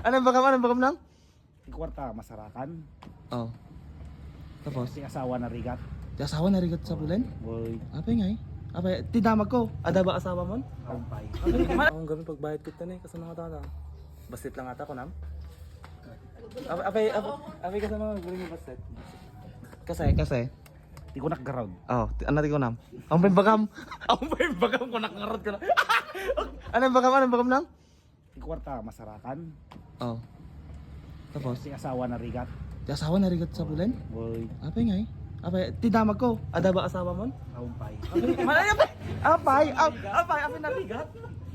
Anong bagam? Anong bagam lang? Yung kwarta, masarakan. Oh. Tapos? Si asawa na rigat. Di asawa na rigat sa pulen? Boy, Apay nga eh. Apay, tinamag ko. Ada ba asawa mon? kampay. Akong gamit pagbayad kita na eh. Kasama ka tata. Basit lang ata ko nam. Apay kasama ko. Guling yung basit. Kasi. Di ko nakgaraw. Oh, ano ko nam? Ang bagam. Ang bagam ko nakarot ko na. Anong bagam lang? Yung kwarta, masarakan. Oh. Tapos? Si asawa na rigat. Di asawa na rigat sa pulen? Boy, Apay nga eh. Apay, tinamag ko. Ada ba asawa mon? kampay. Apay na rigat.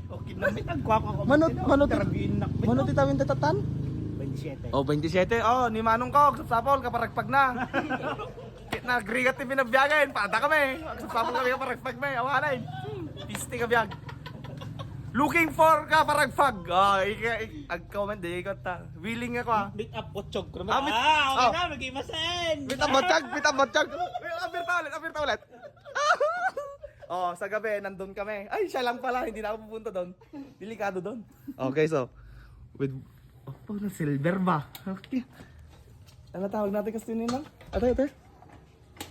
Okay na, may nagkwako ako. Manot itawin tatatan? 27. Oh, 27. Oh, ni Manong ko, sapol kaparagpag na. Nagrigat ni binabiyagin, pada kami. Sapol kami kaparagpag may, awanan. Pisti ka biyag. Looking for kaparagpag. Oh, ag-comment di ikot ta. Willing ako ah. Meet up pochog ko Ah, naman. meet- Okay oh. na, mag-imasen. Bita botchag. Apir ta ulit. Oh, sa gabi, nandun kami. Ay, siya lang pala, hindi na ako pupunta doon. Delikado doon. Okay, so, with, na silver ba? Okay. Ano tawag natin kasi nila? Ate.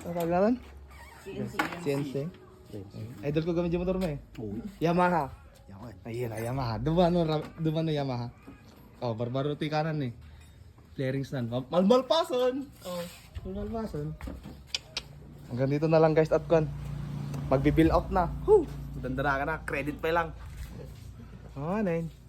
Ano tawag natin? CNC. Idol ko gamit yung motor mo eh. Yamaha. Ayun na, Yamaha. Duba na Yamaha. Oh, barbaruti kanan eh. Flarings nan. Malmalpason! Oh, malmalpason. Hanggang dito na lang guys at kon. Magbi-bill out na. Whew! Dandara ka na. Credit pa lang. Oh, 9.